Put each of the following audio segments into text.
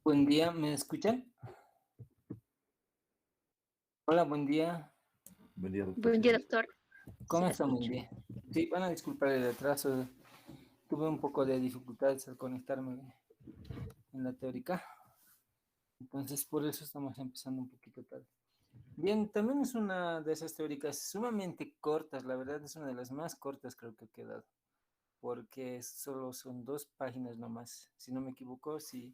Buen día, ¿me escuchan? Hola, buen día. Buen día, doctor. Buen día, doctor. Se ¿Cómo la está? Buen escucha. día. Sí, van a disculpar el retraso. Tuve un poco de dificultades al conectarme en la teórica. Entonces, por eso estamos empezando un poquito tarde. Bien, también es una de esas teóricas sumamente cortas. La verdad es una de las más cortas creo que ha quedado. Porque solo son 2 páginas nomás. Si no me equivoco, si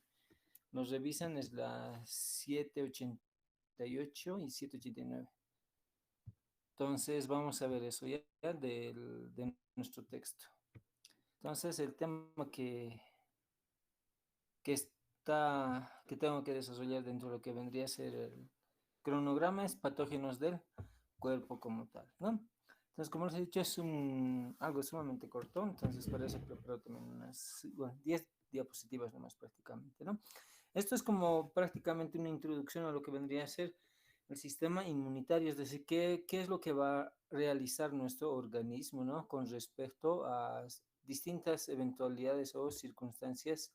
nos revisan es la 788 y 789. Entonces vamos a ver eso ya de nuestro texto. Entonces el tema que tengo que desarrollar dentro de lo que vendría a ser el cronograma es patógenos del cuerpo como tal, ¿no? Entonces, como les he dicho, es algo sumamente corto, entonces para eso preparo también unas 10 diapositivas nomás prácticamente, ¿no? Esto es como prácticamente una introducción a lo que vendría a ser el sistema inmunitario, es decir, qué es lo que va a realizar nuestro organismo, ¿no? Con respecto a distintas eventualidades o circunstancias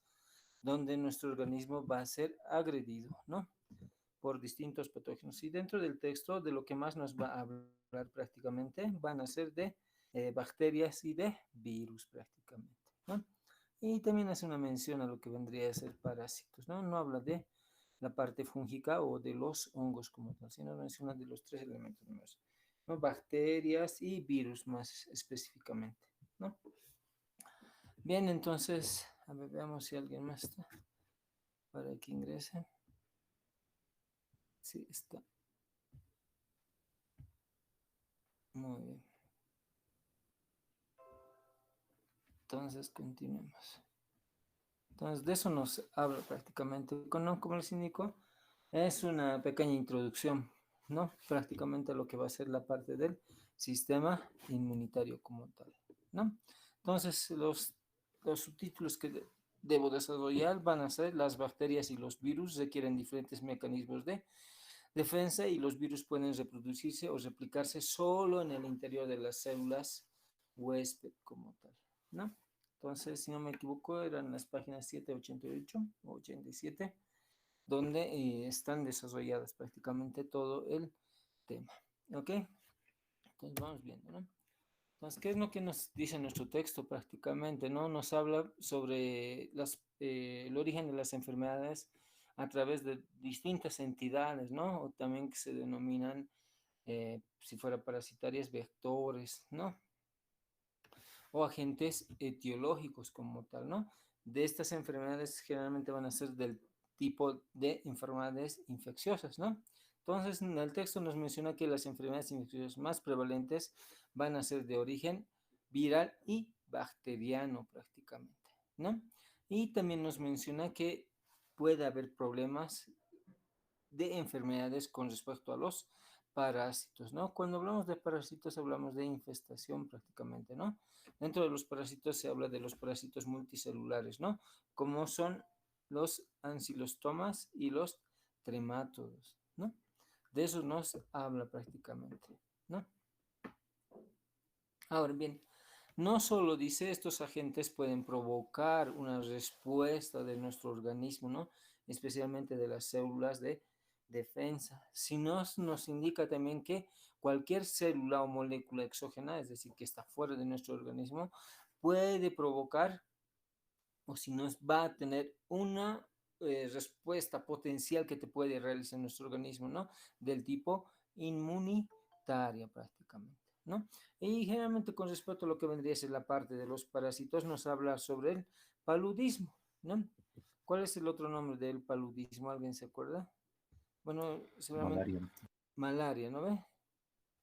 donde nuestro organismo va a ser agredido, ¿no? Por distintos patógenos. Y dentro del texto, de lo que más nos va a hablar prácticamente, van a ser de bacterias y de virus prácticamente, ¿no? Y también hace una mención a lo que vendría a ser parásitos, ¿no? No habla de la parte fúngica o de los hongos como tal, sino menciona de los 3 elementos nuevos, ¿no? Bacterias y virus más específicamente, ¿no? Bien, entonces, a ver, veamos si alguien más está para que ingrese. Sí, está. Muy bien. Entonces, continuemos. Entonces, de eso nos habla prácticamente. Como les indico, es una pequeña introducción, ¿no? Prácticamente lo que va a ser la parte del sistema inmunitario como tal, ¿no? Entonces, los subtítulos que debo desarrollar van a ser: las bacterias y los virus requieren diferentes mecanismos de defensa y los virus pueden reproducirse o replicarse solo en el interior de las células huésped como tal, ¿no? Entonces, si no me equivoco, eran las páginas 788 o 87, donde están desarrolladas prácticamente todo el tema, ¿ok? Entonces, vamos viendo, ¿no? Entonces, ¿qué es lo que nos dice nuestro texto prácticamente, ¿no? Nos habla sobre el origen de las enfermedades a través de distintas entidades, ¿no? O también que se denominan si fuera parasitarias, vectores, ¿no? O agentes etiológicos como tal, ¿no? De estas enfermedades generalmente van a ser del tipo de enfermedades infecciosas, ¿no? Entonces, en el texto nos menciona que las enfermedades infecciosas más prevalentes van a ser de origen viral y bacteriano prácticamente, ¿no? Y también nos menciona que puede haber problemas de enfermedades con respecto a los parásitos, ¿no? Cuando hablamos de parásitos hablamos de infestación prácticamente, ¿no? Dentro de los parásitos se habla de los parásitos multicelulares, ¿no? Como son los ancilostomas y los tremátodos, ¿no? De eso nos habla prácticamente, ¿no? Ahora bien, no solo dice estos agentes pueden provocar una respuesta de nuestro organismo, ¿no? Especialmente de las células de defensa, sino nos indica también que cualquier célula o molécula exógena, es decir, que está fuera de nuestro organismo, puede provocar o si no va a tener una respuesta potencial que te puede realizar nuestro organismo, ¿no? Del tipo inmunitaria prácticamente, ¿no? Y generalmente con respecto a lo que vendría a ser la parte de los parásitos, nos habla sobre el paludismo, ¿no? ¿Cuál es el otro nombre del paludismo? ¿Alguien se acuerda? Bueno, seguramente Malaria. malaria, ¿no ve?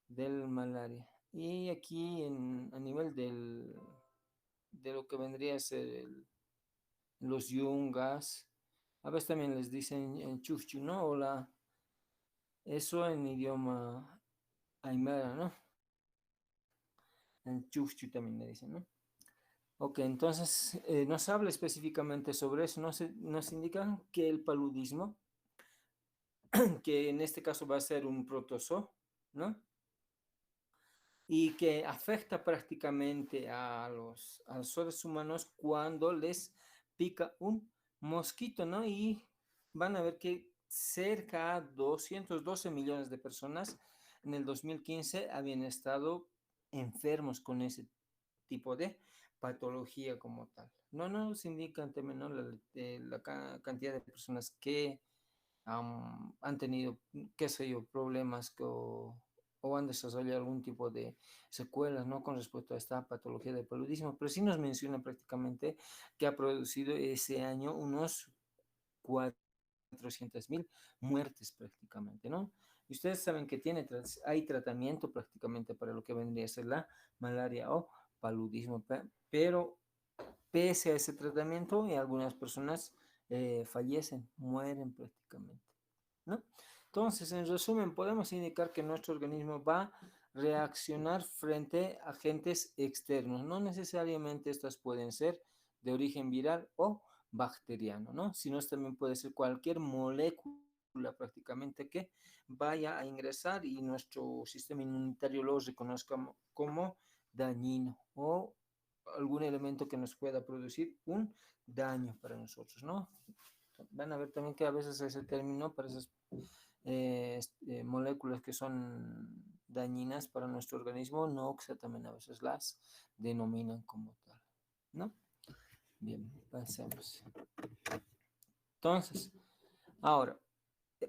Del malaria. Y aquí a nivel de lo que vendría a ser los yungas, a veces también les dicen chufchu, ¿no? O eso en idioma aymara, ¿no? En chufchu también le dicen, ¿no? Ok, entonces nos habla específicamente sobre eso, nos indica que el paludismo, que en este caso va a ser un protozoo, ¿no? Y que afecta prácticamente a los seres humanos cuando les pica un mosquito, ¿no? Y van a ver que cerca de 212 millones de personas en el 2015 habían estado enfermos con ese tipo de patología como tal. No nos indican también, ¿no? La cantidad de personas que han tenido, qué sé yo, problemas o han desarrollado algún tipo de secuelas, ¿no? Con respecto a esta patología del paludismo, pero sí nos menciona prácticamente que ha producido ese año unos 400.000 muertes prácticamente, ¿no? Y ustedes saben que hay tratamiento prácticamente para lo que vendría a ser la malaria o paludismo, pero pese a ese tratamiento, algunas personas fallecen, mueren prácticamente, ¿no? Entonces, en resumen, podemos indicar que nuestro organismo va a reaccionar frente a agentes externos. No necesariamente estas pueden ser de origen viral o bacteriano, ¿no? Sino también puede ser cualquier molécula prácticamente que vaya a ingresar y nuestro sistema inmunitario lo reconozca como dañino o algún elemento que nos pueda producir un daño para nosotros, ¿no? Van a ver también que a veces ese término para esas moléculas que son dañinas para nuestro organismo, no, que también a veces las denominan como tal, ¿no? Bien, pasemos. Entonces, ahora,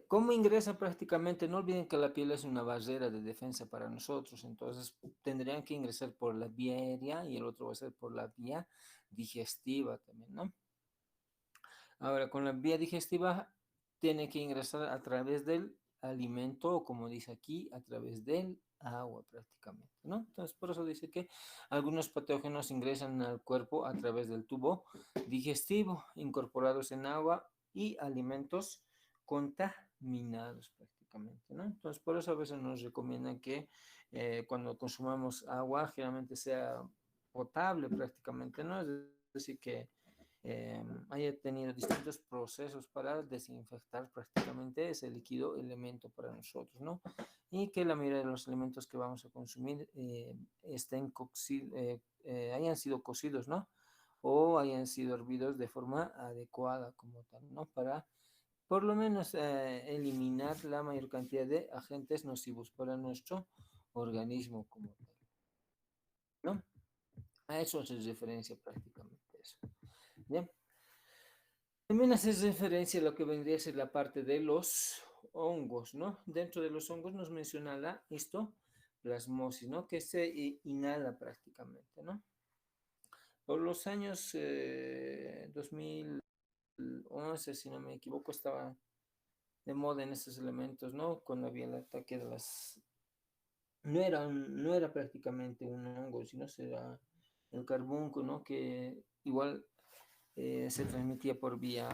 ¿cómo ingresa prácticamente? No olviden que la piel es una barrera de defensa para nosotros, entonces tendrían que ingresar por la vía aérea y el otro va a ser por la vía digestiva también, ¿no? Ahora, con la vía digestiva tiene que ingresar a través del alimento o como dice aquí, a través del agua prácticamente, ¿no? Entonces, por eso dice que algunos patógenos ingresan al cuerpo a través del tubo digestivo, incorporados en agua y alimentos contaminados prácticamente, ¿no? Entonces, por eso a veces nos recomiendan que cuando consumamos agua, generalmente sea potable prácticamente, ¿no? Es decir, que haya tenido distintos procesos para desinfectar prácticamente ese líquido elemento para nosotros, ¿no? Y que la mayoría de los alimentos que vamos a consumir hayan sido cocidos, ¿no? O hayan sido hervidos de forma adecuada como tal, ¿no? Para por lo menos eliminar la mayor cantidad de agentes nocivos para nuestro organismo como tal, ¿no? A eso se referencia prácticamente eso. Bien. También haces referencia a lo que vendría a ser la parte de los hongos, ¿no? Dentro de los hongos nos menciona la histoplasmosis, ¿no? Que se inhala prácticamente, ¿no? Por los años 2011, si no me equivoco, estaba de moda en estos elementos, ¿no? Cuando había el ataque de las... no era prácticamente un hongo, sino será el carbunco, ¿no? Que igual se transmitía por vía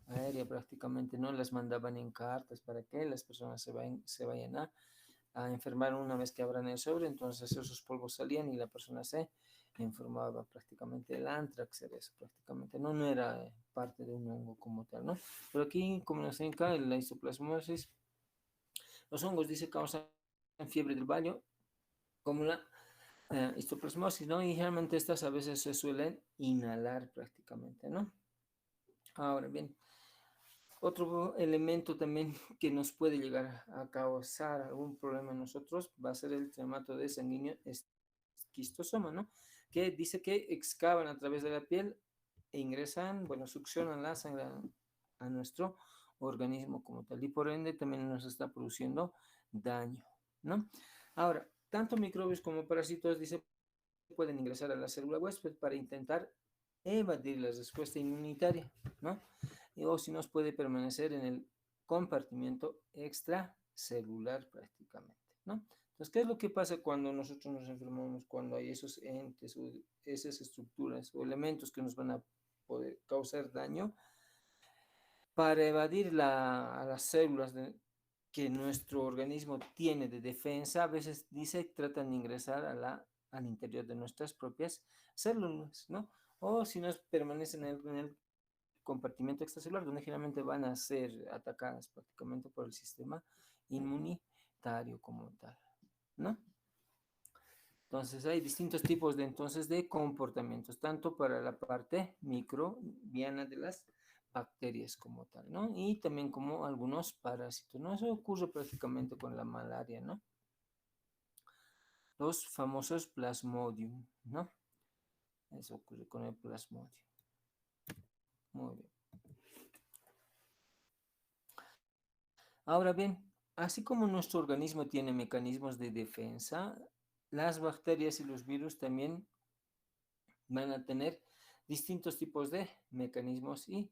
aérea prácticamente, ¿no? Las mandaban en cartas para que las personas se vayan a enfermar una vez que abran el sobre, entonces esos polvos salían y la persona se enfermaba prácticamente. El antrax era eso prácticamente, no, no era parte de un hongo como tal, ¿no? Pero aquí, como nos indica la histoplasmosis, los hongos dice causan fiebre del baño, como la histoplasmosis, ¿no? Y generalmente estas a veces se suelen inhalar prácticamente, ¿no? Ahora bien, otro elemento también que nos puede llegar a causar algún problema en nosotros va a ser el traumato sanguíneo esquistosoma, ¿no? Que dice que excavan a través de la piel e ingresan, bueno, succionan la sangre a nuestro organismo como tal y por ende también nos está produciendo daño, ¿no? Ahora, tanto microbios como parásitos, dice, pueden ingresar a la célula huésped para intentar evadir la respuesta inmunitaria, ¿no? O si nos puede permanecer en el compartimiento extracelular prácticamente, ¿no? Entonces, ¿qué es lo que pasa cuando nosotros nos enfermamos? Cuando hay esos entes o esas estructuras o elementos que nos van a poder causar daño para evadir a las células que nuestro organismo tiene de defensa, a veces dice tratan de ingresar al interior de nuestras propias células, ¿no? O si nos permanecen en el compartimento extracelular, donde generalmente van a ser atacadas prácticamente por el sistema inmunitario como tal, ¿no? Entonces hay distintos tipos de comportamientos, tanto para la parte microbiana de las bacterias como tal, ¿no? Y también como algunos parásitos, ¿no? Eso ocurre prácticamente con la malaria, ¿no? Los famosos plasmodium, ¿no? Eso ocurre con el plasmodium. Muy bien. Ahora bien, así como nuestro organismo tiene mecanismos de defensa, las bacterias y los virus también van a tener distintos tipos de mecanismos y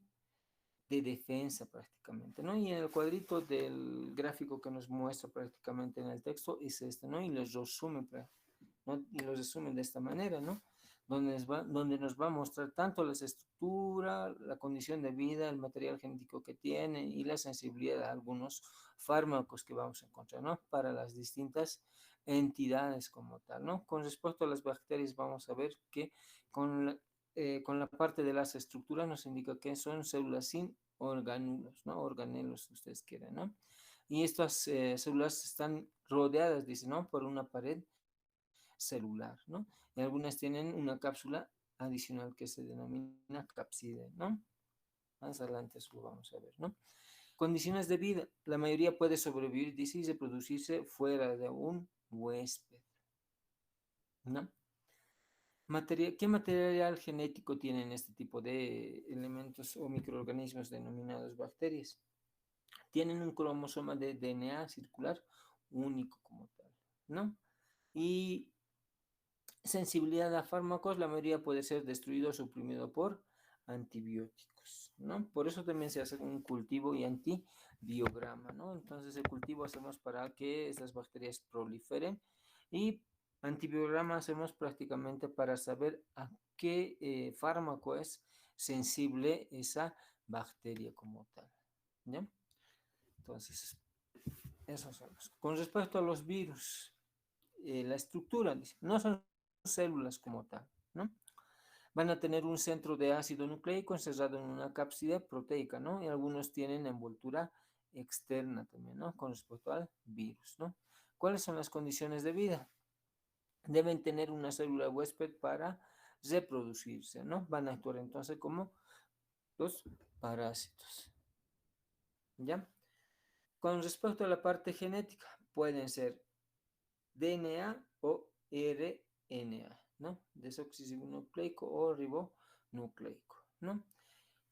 de defensa prácticamente, ¿no? Y en el cuadrito del gráfico que nos muestra prácticamente en el texto es este, ¿no? Y los resume, ¿no? Y los resumen de esta manera, ¿no? Donde nos va a mostrar tanto la estructura, la condición de vida, el material genético que tiene y la sensibilidad a algunos fármacos que vamos a encontrar, ¿no? Para las distintas entidades como tal, ¿no? Con respecto a las bacterias, vamos a ver que con la parte de las estructuras nos indica que son células sin orgánulos, ¿no? Organelos, si ustedes quieren, ¿no? Y estas células están rodeadas, dice, ¿no? Por una pared celular, ¿no? Y algunas tienen una cápsula adicional que se denomina cápside, ¿no? Más adelante eso lo vamos a ver, ¿no? Condiciones de vida. La mayoría puede sobrevivir, dice, y reproducirse fuera de un huésped, ¿no? ¿Qué material genético tienen este tipo de elementos o microorganismos denominados bacterias? Tienen un cromosoma de DNA circular único como tal, ¿no? Y sensibilidad a fármacos, la mayoría puede ser destruido o suprimido por antibióticos, ¿no? Por eso también se hace un cultivo y antibiograma, ¿no? Entonces el cultivo hacemos para que estas bacterias proliferen y antibiograma hacemos prácticamente para saber a qué fármaco es sensible esa bacteria como tal, ¿ya? Entonces, esos son los. Con respecto a los virus, la estructura, dice, no son células como tal, ¿no? Van a tener un centro de ácido nucleico encerrado en una cápside proteica, ¿no? Y algunos tienen envoltura externa también, ¿no? Con respecto al virus, ¿no? ¿Cuáles son las condiciones de vida? Deben tener una célula huésped para reproducirse, ¿no? Van a actuar entonces como los parásitos, ¿ya? Con respecto a la parte genética, pueden ser DNA o RNA, ¿no? Desoxirribonucleico o ribonucleico, ¿no?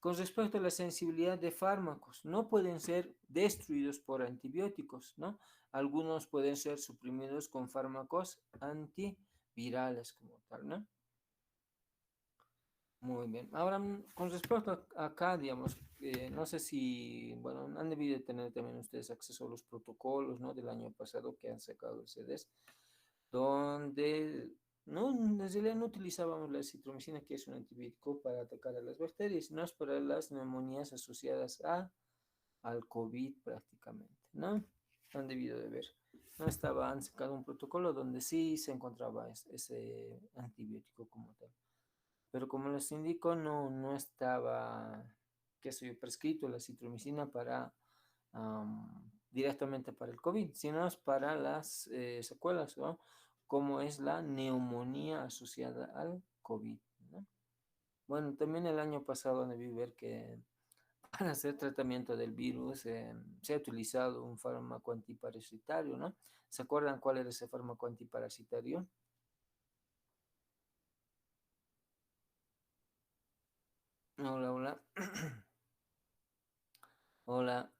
Con respecto a la sensibilidad de fármacos, no pueden ser destruidos por antibióticos, ¿no? Algunos pueden ser suprimidos con fármacos antivirales como tal, ¿no? Muy bien. Ahora, con respecto a acá, digamos, no sé si, bueno, han debido de tener también ustedes acceso a los protocolos, ¿no? Del año pasado que han sacado el CDS, donde no, en realidad no utilizábamos la citromicina, que es un antibiótico para atacar a las bacterias, sino es para las neumonías asociadas al COVID prácticamente, ¿no? Han debido de ver. No estaba, han sacado un protocolo donde sí se encontraba ese antibiótico como tal. Pero como les indico, no estaba, qué sé yo, prescrito la citromicina para directamente para el COVID, sino es para las secuelas, ¿no? Como es la neumonía asociada al COVID, ¿no? Bueno, también el año pasado debí ver que para hacer tratamiento del virus se ha utilizado un fármaco antiparasitario, ¿no? ¿Se acuerdan cuál era ese fármaco antiparasitario? Hola, hola. Hola,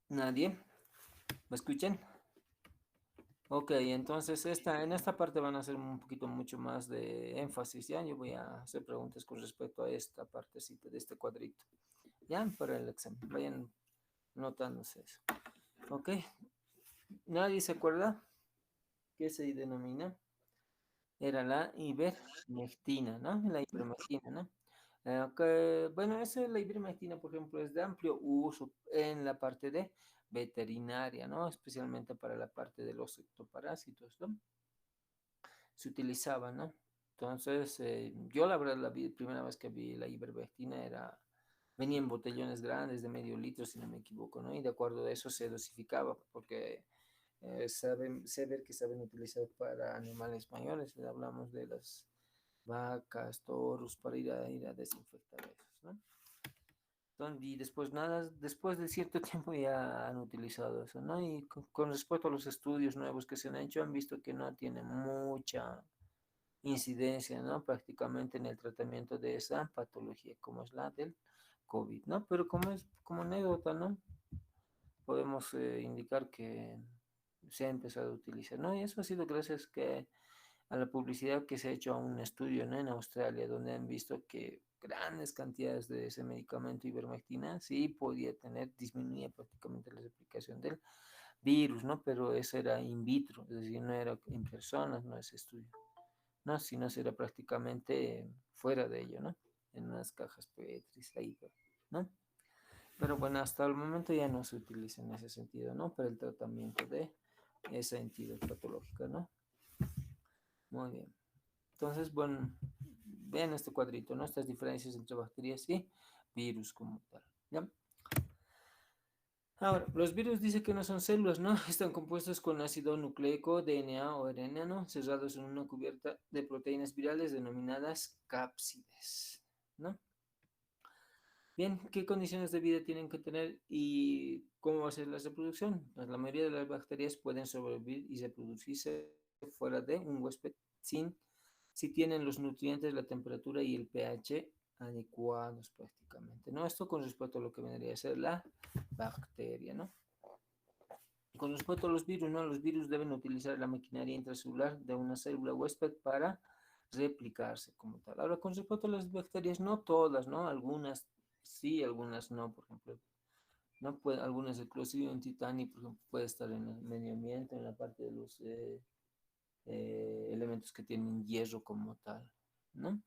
¿nadie? ¿Me escuchan? Ok, entonces en esta parte van a hacer un poquito mucho más de énfasis, ¿ya? Yo voy a hacer preguntas con respecto a esta partecita de este cuadrito, ¿ya? Para el examen, vayan notándose eso. Ok, ¿nadie se acuerda qué se denomina? Era la ivermectina, ¿no? La ivermectina, ¿no? Bueno, la ivermectina, por ejemplo, es de amplio uso en la parte de veterinaria, ¿no? Especialmente para la parte de los ectoparásitos, ¿no? Se utilizaba, ¿no? Entonces, yo la verdad, primera vez que vi la ivermectina venía en botellones grandes de medio litro, si no me equivoco, ¿no? Y de acuerdo a eso se dosificaba, porque sé ver que saben utilizar para animales mayores, hablamos de las vacas, toros, para ir a desinfectar esos, ¿no? Entonces, y después nada, después de cierto tiempo ya han utilizado eso, ¿no? Y con respecto a los estudios nuevos que se han hecho, han visto que no tiene mucha incidencia, ¿no? Prácticamente en el tratamiento de esa patología, como es la del COVID, ¿no? Pero como anécdota, ¿no? Podemos indicar que se ha empezado a utilizar, ¿no? Y eso ha sido gracias a la publicidad que se ha hecho a un estudio, ¿no? En Australia, donde han visto que grandes cantidades de ese medicamento ivermectina sí podía disminuía prácticamente la replicación del virus, ¿no? Pero eso era in vitro, es decir, no era en personas, no ese estudio, ¿no? Sino era prácticamente fuera de ello, ¿no? En unas cajas Petri, ahí, ¿no? Pero bueno, hasta el momento ya no se utiliza en ese sentido, ¿no? Para el tratamiento de esa entidad patológica, ¿no? Muy bien. Entonces, bueno, vean este cuadrito, ¿no? Estas diferencias entre bacterias y virus como tal, ¿ya? Ahora, los virus dice que no son células, ¿no? Están compuestos con ácido nucleico, DNA o RNA, ¿no? Cerrados en una cubierta de proteínas virales denominadas cápsides, ¿no? Bien, ¿qué condiciones de vida tienen que tener y cómo va a ser la reproducción? Pues la mayoría de las bacterias pueden sobrevivir y reproducirse fuera de un huésped si tienen los nutrientes, la temperatura y el pH adecuados prácticamente, ¿no? Esto con respecto a lo que vendría a ser la bacteria, ¿no? Con respecto a los virus, ¿no? Los virus deben utilizar la maquinaria intracelular de una célula huésped para replicarse como tal. Ahora, con respecto a las bacterias, no todas, ¿no? Algunas sí, algunas no. Por ejemplo, no puede, algunas el Clostridium titani, por ejemplo, puede estar en el medio ambiente, en la parte de los elementos que tienen hierro como tal, ¿no?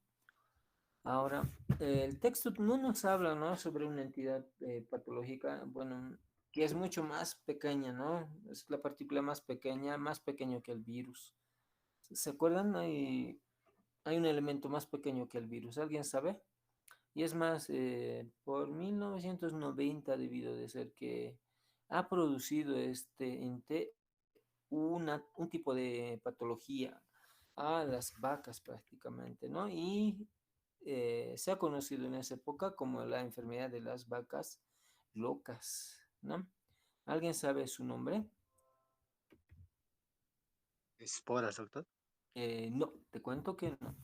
Ahora, el texto no nos habla, ¿no? Sobre una entidad patológica, bueno, que es mucho más pequeña, ¿no? Es la partícula más pequeña, más pequeño que el virus. ¿Se acuerdan? Hay un elemento más pequeño que el virus, ¿alguien sabe? Y es más, por 1990 debido de ser que ha producido este ente un tipo de patología a las vacas prácticamente, ¿no? Y se ha conocido en esa época como la enfermedad de las vacas locas, ¿no? ¿Alguien sabe su nombre? Esporas, doctor. No, te cuento que no.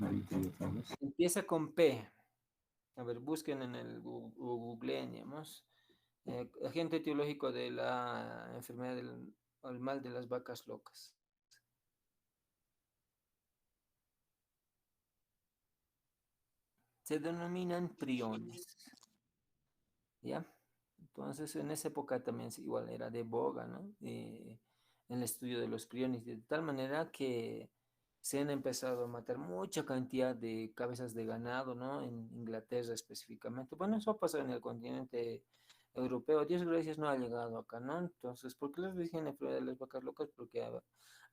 Ahorita yo otra vez. Empieza con P. A ver, busquen en el o googleen, digamos. Agente etiológico de la enfermedad o el mal de las vacas locas. Se denominan priones, ¿ya? Entonces, en esa época también igual era de boga, ¿no? El estudio de los priones, de tal manera que se han empezado a matar mucha cantidad de cabezas de ganado, ¿no? En Inglaterra específicamente. Bueno, eso ha pasado en el continente europeo. Dios gracias no ha llegado acá, ¿no? Entonces, ¿por qué les dicen enfermedad de las vacas locas? Porque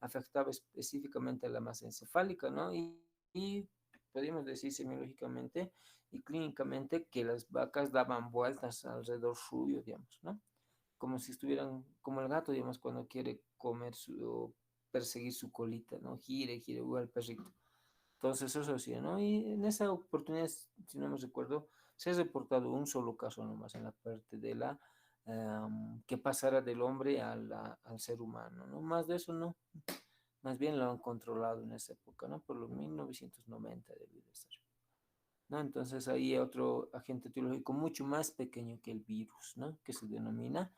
afectaba específicamente a la masa encefálica, ¿no? Y podríamos decir semiológicamente y clínicamente que las vacas daban vueltas alrededor suyo, digamos, ¿no? Como si estuvieran, como el gato, digamos, cuando quiere comer o perseguir su colita, ¿no? Gire, gire, igual el perrito. Entonces eso sí, ¿no? Y en esa oportunidad, si no me recuerdo, se ha reportado un solo caso nomás en la parte de la que pasara del hombre al ser humano, ¿no? Más de eso no, más bien lo han controlado en esa época, ¿no? Por los 1990 debió de ser. ¿No? Entonces ahí hay otro agente etiológico mucho más pequeño que el virus, ¿no? Que se denomina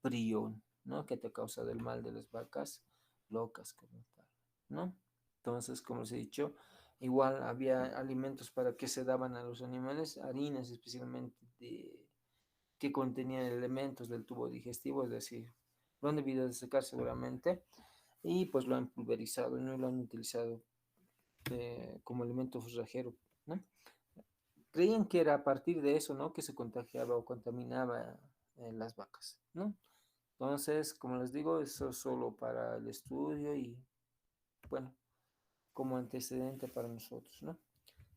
prión, ¿no? Que te causa del mal de las vacas locas como tal, ¿no? Entonces, como les he dicho, igual había alimentos para que se daban a los animales, harinas especialmente que contenían elementos del tubo digestivo, es decir, lo han debido de secar seguramente, y pues lo han pulverizado, no lo han utilizado como alimento forrajero, ¿no? Creían que era a partir de eso, ¿no? Que se contagiaba o contaminaba las vacas, ¿no? Entonces, como les digo, eso es solo para el estudio y, bueno, como antecedente para nosotros, ¿no?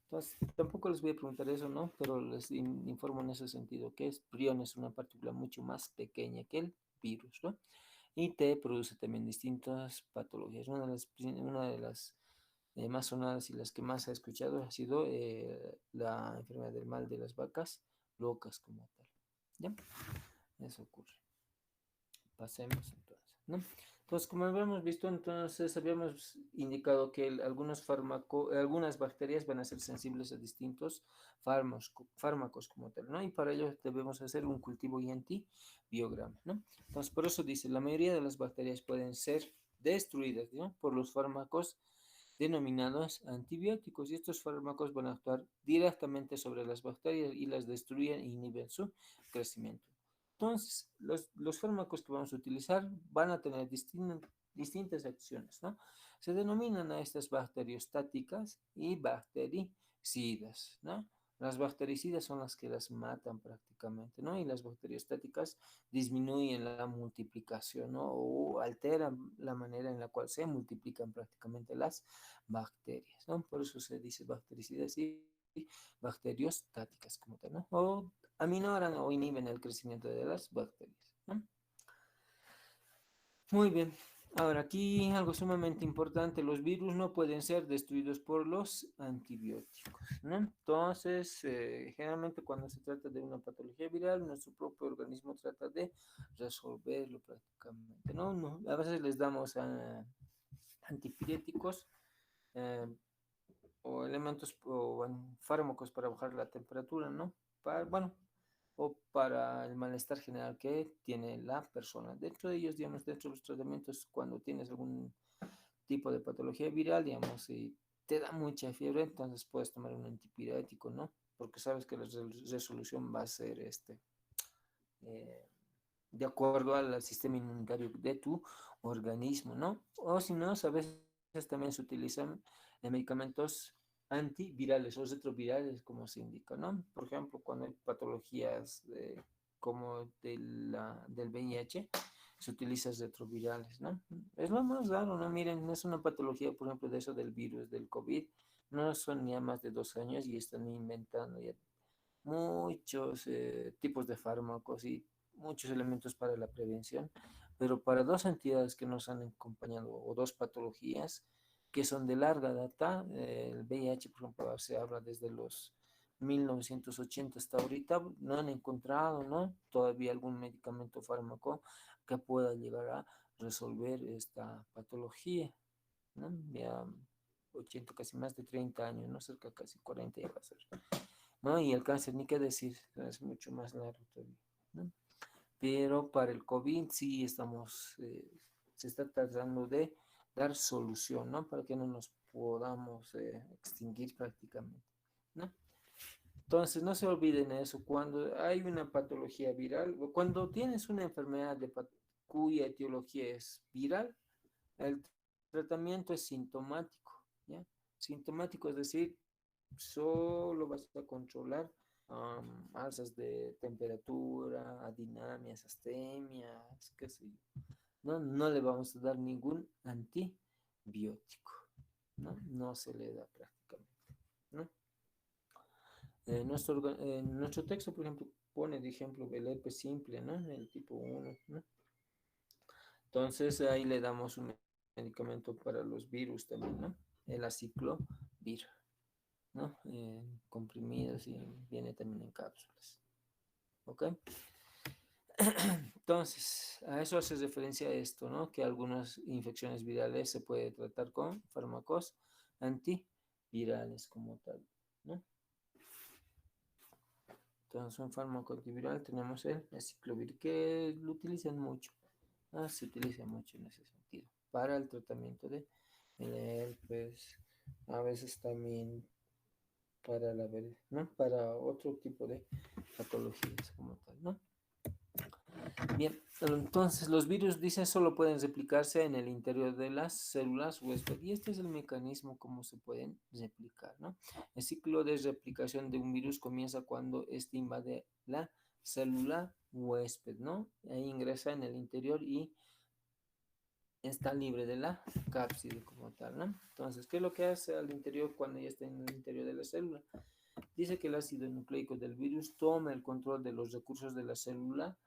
Entonces, tampoco les voy a preguntar eso, ¿no? Pero les informo en ese sentido, que es prion es una partícula mucho más pequeña que el virus, ¿no? Y te produce también distintas patologías. Una de las más sonadas y las que más he escuchado ha sido la enfermedad del mal de las vacas locas como tal. ¿Ya? Eso ocurre. Pasemos entonces, ¿no? Entonces, como habíamos visto, entonces habíamos indicado que algunas bacterias van a ser sensibles a distintos fármacos como tal, ¿no? Y para ello debemos hacer un cultivo y antibiograma, ¿no? Entonces, por eso dice, la mayoría de las bacterias pueden ser destruidas, ¿no? Por los fármacos denominados antibióticos y estos fármacos van a actuar directamente sobre las bacterias y las destruyen e inhiben su crecimiento. Entonces, los fármacos que vamos a utilizar van a tener distintas acciones, ¿no? Se denominan a estas bacteriostáticas y bactericidas, ¿no? Las bactericidas son las que las matan prácticamente, ¿no? Y las bacteriostáticas disminuyen la multiplicación, ¿no? O alteran la manera en la cual se multiplican prácticamente las bacterias, ¿no? Por eso se dice bactericidas y bacteriostáticas como tal, ¿no? O aminoran o inhiben el crecimiento de las bacterias, ¿no? Muy bien. Ahora, aquí algo sumamente importante, los virus no pueden ser destruidos por los antibióticos, ¿no? Entonces, generalmente cuando se trata de una patología viral, nuestro propio organismo trata de resolverlo prácticamente, ¿no? A veces les damos antipiréticos eh, o elementos o bueno, fármacos para bajar la temperatura, ¿no? Bueno, o para el malestar general que tiene la persona. Dentro de ellos, digamos, dentro de los tratamientos, cuando tienes algún tipo de patología viral, digamos, si te da mucha fiebre, entonces puedes tomar un antipirético, ¿no? Porque sabes que la resolución va a ser eh, de acuerdo al sistema inmunitario de tu organismo, ¿no? O si no, a veces también se utilizan medicamentos antivirales o retrovirales, como se indica, ¿no? Por ejemplo, cuando hay patologías como del VIH, se utilizan retrovirales, ¿no? Es lo más raro, ¿no? Miren, es una patología, por ejemplo, de eso del virus, del COVID, no son ya más de 2 años y están inventando ya muchos tipos de fármacos y muchos elementos para la prevención, pero para dos entidades que nos han acompañado o dos patologías que son de larga data, el VIH, por ejemplo, se habla desde los 1980 hasta ahorita, no han encontrado, ¿no? Todavía algún medicamento o fármaco que pueda llegar a resolver esta patología, ¿no? Ya 80, casi más de 30 años, ¿no? Cerca casi 40 ya va a ser, ¿no? Y el cáncer, ni qué decir, es mucho más largo todavía, ¿no? Pero para el COVID sí estamos, se está tratando de dar solución, ¿no? Para que no nos podamos extinguir prácticamente, ¿no? Entonces, no se olviden eso, cuando hay una patología viral, o cuando tienes una enfermedad cuya etiología es viral, el tratamiento es sintomático, ¿ya? Sintomático, es decir, solo vas a controlar alzas de temperatura, adinamias, astemias, qué sé yo. No, no le vamos a dar ningún antibiótico, ¿no? No se le da prácticamente, ¿no? Nuestro texto, por ejemplo, pone de ejemplo el herpes simple, ¿no? El tipo 1, ¿no? Entonces ahí le damos un medicamento para los virus también, ¿no? El aciclovir, ¿no? Comprimidos y viene también en cápsulas, ¿ok? Entonces, a eso hace referencia a esto, ¿no? Que algunas infecciones virales se puede tratar con fármacos antivirales como tal, ¿no? Entonces, un fármaco antiviral tenemos el aciclovir, que lo utilizan mucho, ¿no? Se utiliza mucho en ese sentido, para el tratamiento de el herpes, a veces también para ¿no? Para otro tipo de patologías como tal, ¿no? Bien, entonces los virus, dicen, solo pueden replicarse en el interior de las células huésped, y este es el mecanismo como se pueden replicar, ¿no? El ciclo de replicación de un virus comienza cuando éste invade la célula huésped, ¿no? Ahí ingresa en el interior y está libre de la cápside como tal, ¿no? Entonces, ¿qué es lo que hace al interior cuando ya está en el interior de la célula? Dice que el ácido nucleico del virus toma el control de los recursos de la célula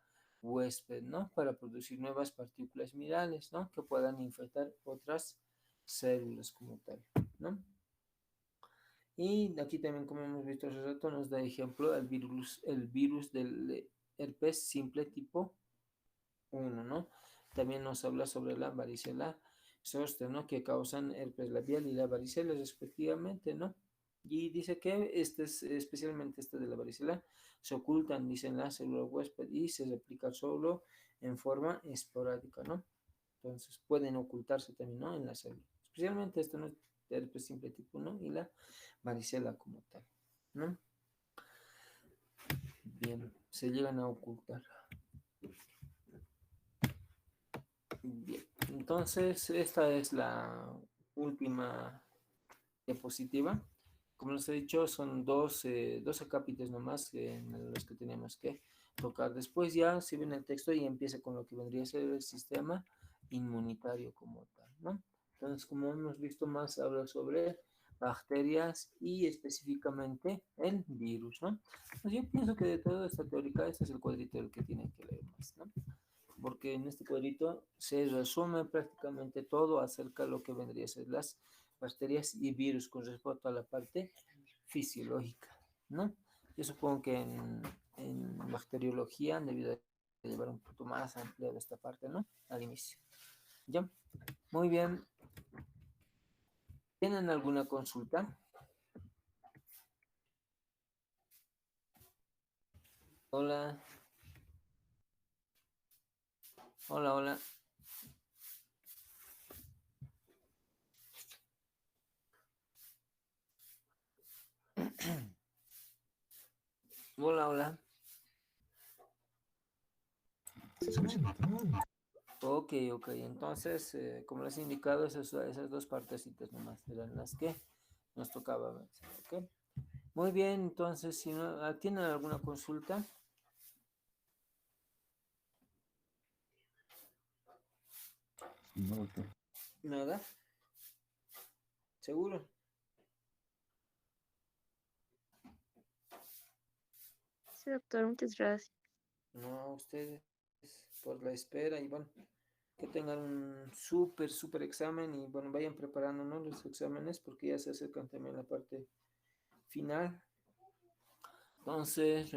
huésped, ¿no? Para producir nuevas partículas virales, ¿no? Que puedan infectar otras células como tal, ¿no? Y aquí también, como hemos visto hace rato, nos da ejemplo el virus del herpes simple tipo 1, ¿no? También nos habla sobre la varicela zoster, ¿no? Que causan herpes labial y la varicela respectivamente, ¿no? Y dice que especialmente este de la varicela, se ocultan, dicen, la célula huésped y se replica solo en forma esporádica, ¿no? Entonces pueden ocultarse también, ¿no? En la célula. Especialmente esto, ¿no? Herpes simple tipo 1 y la varicela como tal, ¿no? Bien, se llegan a ocultar. Bien, entonces esta es la última diapositiva. Como les he dicho, son 12 capítulos nomás en los que tenemos que tocar. Después ya si ven el texto y empieza con lo que vendría a ser el sistema inmunitario como tal, ¿no? Entonces, como hemos visto más, habla sobre bacterias y específicamente el virus, ¿no? Pues yo pienso que de toda esta teórica, este es el cuadrito del que tienen que leer más, ¿no? Porque en este cuadrito se resume prácticamente todo acerca de lo que vendría a ser las bacterias y virus con respecto a la parte fisiológica, ¿no? Yo supongo que en bacteriología han debido de llevar un poquito más ampliado esta parte, ¿no? Al inicio. ¿Ya? Muy bien. ¿Tienen alguna consulta? Hola. Hola, hola. Hola, hola. Ok, ok. Entonces, como les he indicado, esas dos partecitas nomás eran las que nos tocaba ver. ¿Ok? Muy bien, entonces, si no, ¿tienen alguna consulta? No, doctor. Nada, seguro. Sí, doctor, muchas gracias. No, a ustedes por la espera y bueno, que tengan un súper, súper examen y bueno, vayan preparando, ¿no? Los exámenes porque ya se acercan también la parte final. Entonces,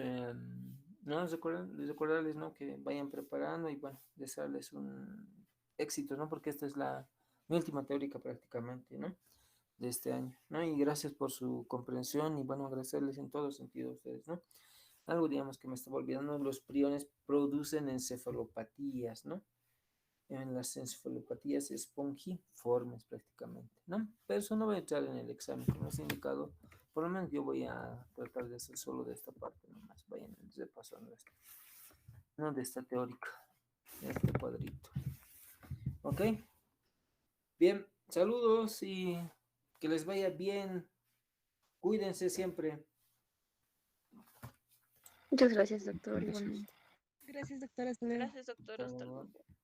no, recordarles, ¿no? Que vayan preparando y bueno, desearles un éxito, ¿no? Porque esta es mi última teórica prácticamente, ¿no? de este año, ¿no? Y gracias por su comprensión y bueno, agradecerles en todo sentido a ustedes, ¿no? Algo, digamos, que me estaba olvidando, los priones producen encefalopatías, ¿no? En las encefalopatías espongiformes prácticamente, ¿no? Pero eso no va a entrar en el examen, como les he indicado. Por lo menos yo voy a tratar de hacer solo de esta parte nomás. Vayan repasando esto, no de esta teórica, de este cuadrito. ¿Ok? Bien, saludos y que les vaya bien. Cuídense siempre. Muchas gracias, doctor, Gracias. igualmente. Gracias, doctora. Hasta luego. Hasta luego.